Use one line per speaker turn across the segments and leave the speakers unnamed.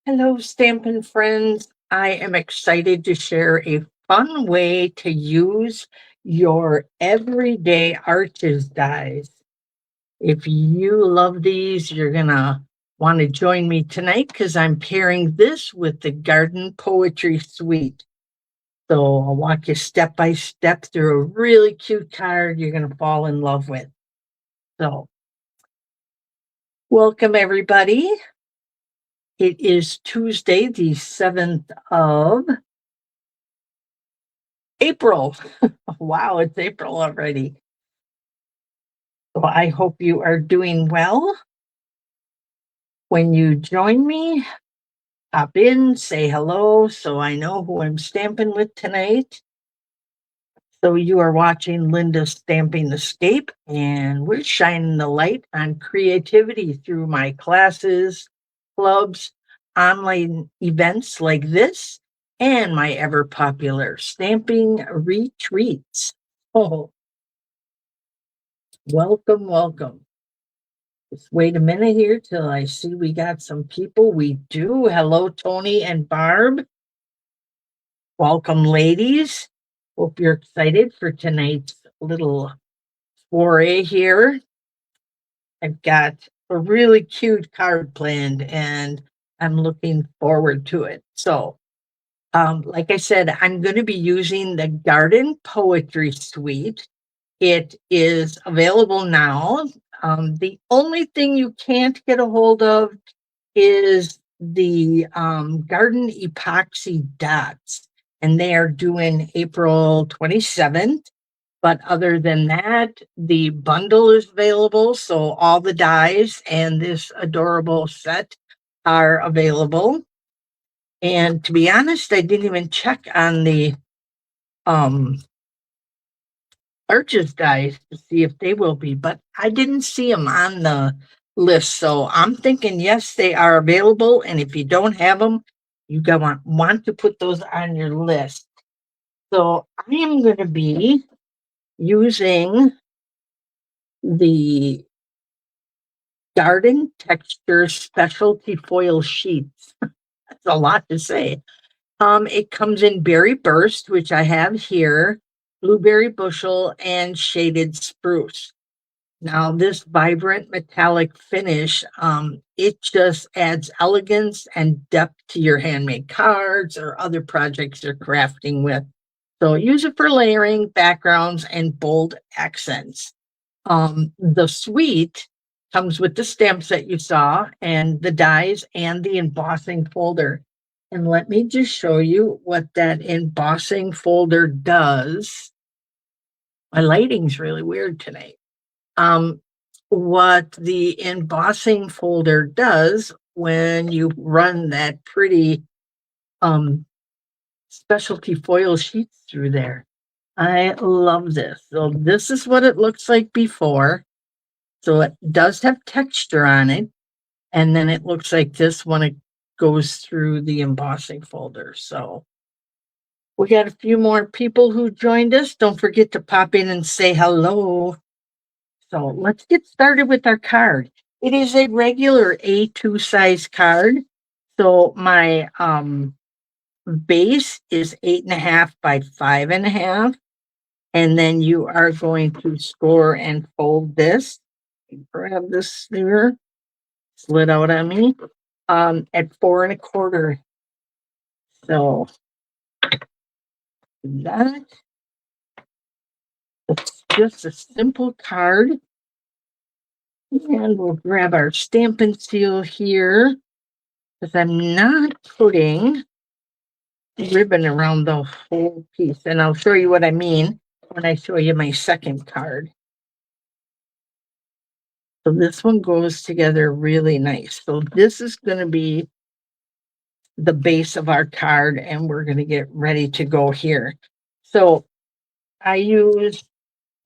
Hello, Stampin' friends. I am excited to share a fun way to use your everyday arches dies. If you love these, you're going to want to join me tonight because I'm pairing this with the Garden Poetry Suite. So I'll walk you step by step through a really cute card you're going to fall in love with. So, welcome everybody. It is Tuesday, the 7th of April. Wow, it's April already. So I hope you are doing well. When you join me, pop in, say hello so I know who I'm stamping with tonight. So you are watching Linda Stamping Escape, and we're shining the light on creativity through my classes, clubs, online events like this, and my ever popular stamping retreats. Oh, welcome, welcome. Just wait a minute here till I see we got some people. We do. Hello, Tony and Barb. Welcome, ladies. Hope you're excited for tonight's little soiree here. I've got a really cute card planned and I'm looking forward to it. So, like I said, I'm going to be using the Garden Poetry Suite. It is available now. The only thing you can't get a hold of is the garden epoxy dots, and they are due in April 27th. But other than that, the bundle is available. So all the dies and this adorable set are available. And to be honest, I didn't even check on the um, Arches dies to see if they will be, but I didn't see them on the list. So I'm thinking, yes, they are available. And if you don't have them, you want to put those on your list. So I am going to be using the Garden Texture Specialty Foil Sheets. That's a lot to say. It comes in Berry Burst, which I have here, Blueberry Bushel, and Shaded Spruce. Now, this vibrant metallic finish, it just adds elegance and depth to your handmade cards or other projects you're crafting with. So use it for layering, backgrounds, and bold accents. The suite comes with the stamps that you saw and the dies and the embossing folder. And let me just show you what that embossing folder does. My lighting's really weird tonight. What the embossing folder does when you run that pretty specialty foil sheets through there. I love this. So this is what it looks like before. So it does have texture on it. And then it looks like this when it goes through the embossing folder. So we got a few more people who joined us. Don't forget to pop in and say hello. So let's get started with our card. It is a regular A2 size card. So my base is 8.5 by 5.5. And then you are going to score and fold this. Grab this here, slid out on me, at 4.25. So that it's just a simple card. And we'll grab our Stampin' Seal here because I'm not putting ribbon around the whole piece. And I'll show you what I mean when I show you my second card. So this one goes together really nice. So this is going to be the base of our card, and we're going to get ready to go here. So I use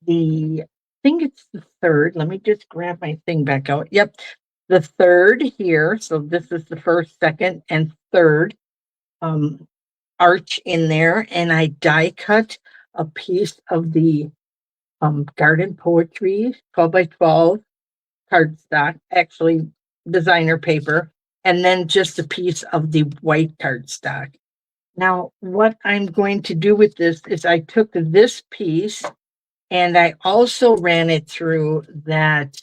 I think it's the third. Let me just grab my thing back out. Yep, the third here. So this is the first, second, and third arch in there, and I die cut a piece of the Garden Poetry 12 by 12 cardstock, actually designer paper. and then just a piece of the white cardstock. Now, what I'm going to do with this is I took this piece and I also ran it through that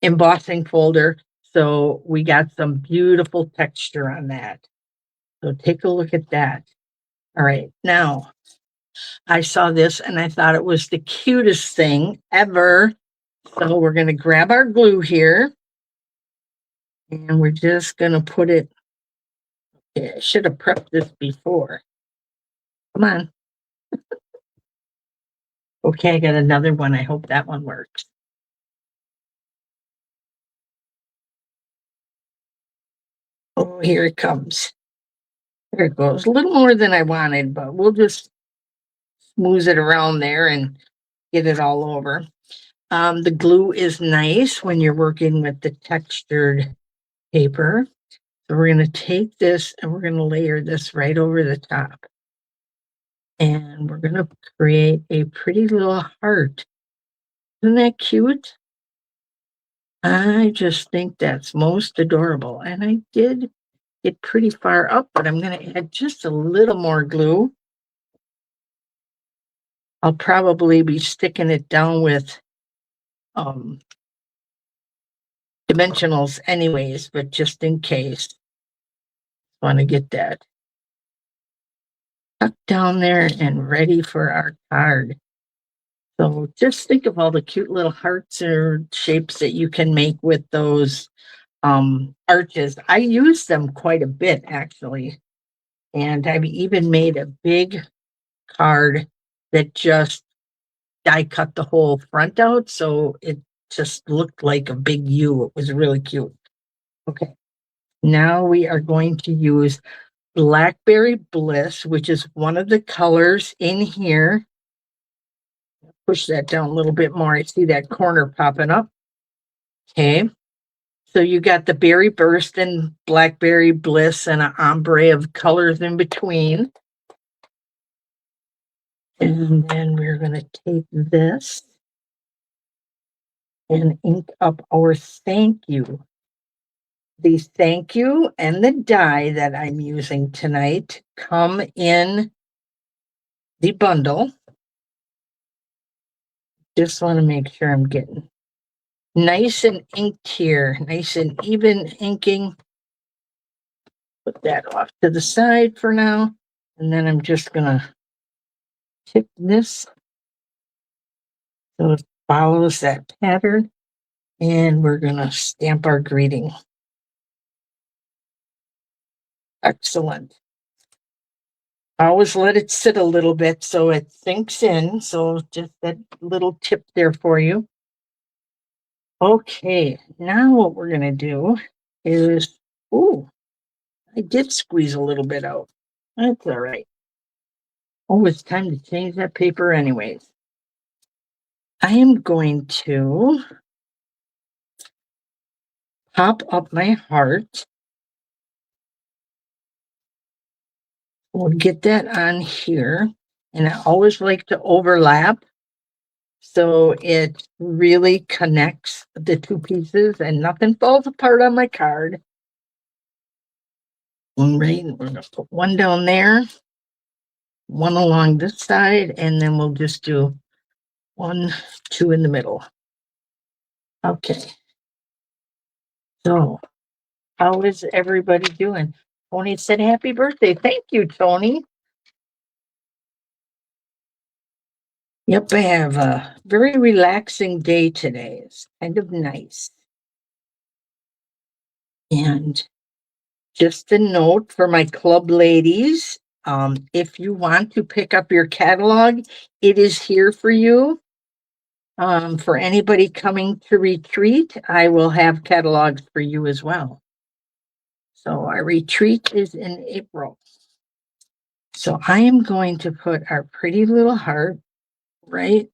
embossing folder. So we got some beautiful texture on that. So take a look at that. All right. Now, I saw this and I thought it was the cutest thing ever. So we're going to grab our glue here and we're just going to put it. Okay, I should have prepped this before. Come on. Okay, I got another one. I hope that one works. Oh, here it comes. There it goes. A little more than I wanted, but we'll just smooth it around there and get it all over. The glue is nice when you're working with the textured paper. So we're going to take this and we're going to layer this right over the top. And we're going to create a pretty little heart. Isn't that cute? I just think that's most adorable. And I did get pretty far up, but I'm going to add just a little more glue. I'll probably be sticking it down with dimensionals anyways, but just in case, want to get that tucked down there and ready for our card. So just think of all the cute little hearts or shapes that you can make with those arches. I use them quite a bit actually. And I've even made a big card that just die cut the whole front out. So it just looked like a big U. It was really cute. Okay. Now we are going to use Blackberry Bliss, which is one of the colors in here. Push that down a little bit more. I see that corner popping up. Okay. So you got the Berry Burst and Blackberry Bliss and an ombre of colors in between. And then we're going to take this and ink up our thank you. The thank you and the die that I'm using tonight come in the bundle. Just want to make sure I'm getting nice and inked here, nice and even inking. Put that off to the side for now. And then I'm just going to tip this so it follows that pattern. And we're going to stamp our greeting. Excellent. Always let it sit a little bit so it sinks in. So just that little tip there for you. Okay, now what we're going to do is, ooh, I did squeeze a little bit out. That's all right. Oh, it's time to change that paper anyways. I am going to pop up my heart. We'll get that on here. And I always like to overlap so it really connects the two pieces and nothing falls apart on my card. Right, we're going to put one down there, one along this side, and then we'll just do 1, 2 in the middle. Okay. So, how is everybody doing? Tony said happy birthday. Thank you, Tony. Yep, I have a very relaxing day today. It's kind of nice. And just a note for my club ladies, if you want to pick up your catalog, it is here for you. For anybody coming to retreat, I will have catalogs for you as well. So our retreat is in April. So I am going to put our pretty little heart right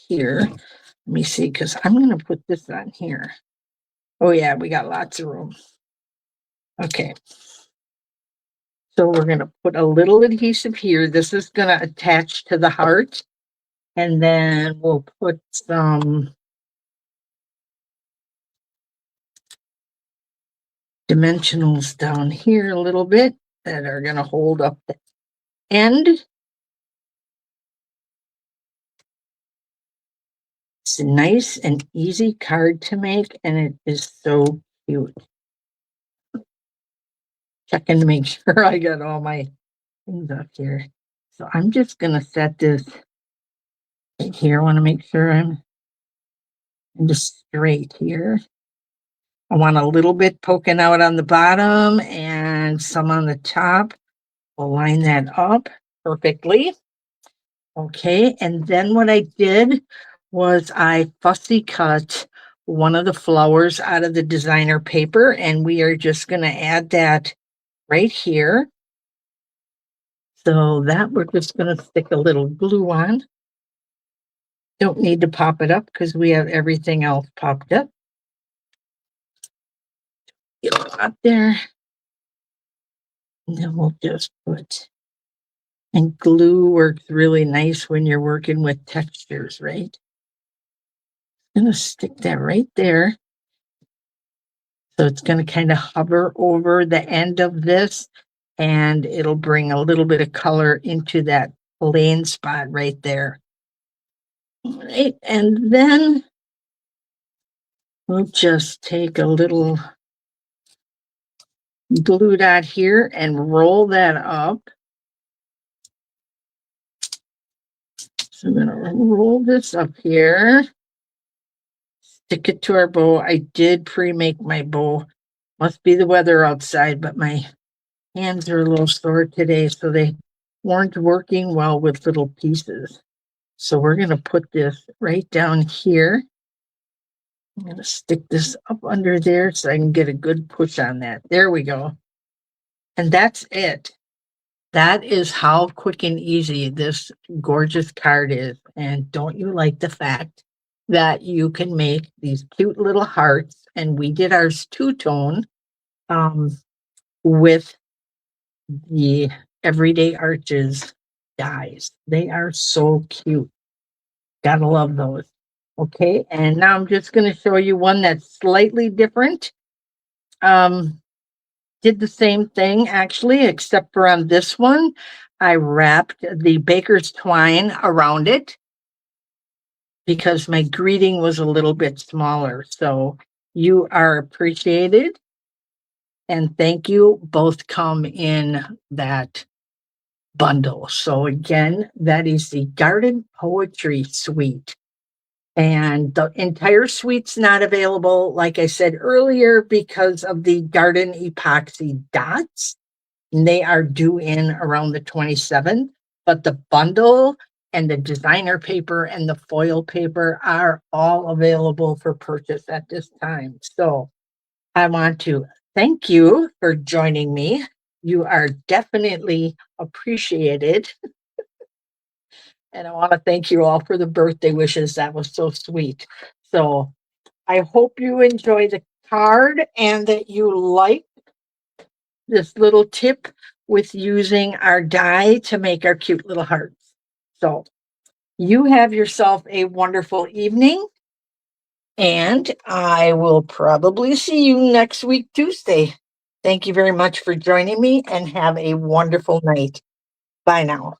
here. Let me see, because I'm going to put this on here. Oh yeah, we got lots of room. Okay. So we're going to put a little adhesive here. This is going to attach to the heart. And then we'll put some dimensionals down here a little bit that are going to hold up the end. It's a nice and easy card to make, and it is so cute. Checking to make sure I got all my things up here. So I'm just going to set this right here. I want to make sure I'm just straight here. I want a little bit poking out on the bottom and some on the top. We'll line that up perfectly. Okay, and then what I did was I fussy cut one of the flowers out of the designer paper, and we are just going to add that right here. So that we're just going to stick a little glue on. Don't need to pop it up because we have everything else popped up. Get it up there. And then we'll just put, and glue works really nice when you're working with textures, right? I'm going to stick that right there. So it's going to kind of hover over the end of this, and it'll bring a little bit of color into that plain spot right there. All right, and then we'll just take a little glue dot here and roll that up. So I'm going to roll this up here, stick it to our bow. I did pre-make my bow. Must be the weather outside, but my hands are a little sore today, so they weren't working well with little pieces. So we're going to put this right down here. I'm going to stick this up under there so I can get a good push on that. There we go. And that's it. That is how quick and easy this gorgeous card is. And don't you like the fact that you can make these cute little hearts? And we did ours two-tone with the Everyday Arches dies. They are so cute. Gotta love those. Okay, and now I'm just going to show you one that's slightly different. Did the same thing actually, except for on this one, I wrapped the baker's twine around it because my greeting was a little bit smaller. So you are appreciated and thank you. Both come in that bundle. So again, that is the Garden Poetry Suite. And the entire suite's not available, like I said earlier, because of the garden epoxy dots. And they are due in around the 27th. But the bundle and the designer paper and the foil paper are all available for purchase at this time. So I want to thank you for joining me. You are definitely appreciated. And I want to thank you all for the birthday wishes. That was so sweet. So I hope you enjoy the card and that you like this little tip with using our die to make our cute little hearts. So you have yourself a wonderful evening. And I will probably see you next week, Tuesday. Thank you very much for joining me and have a wonderful night. Bye now.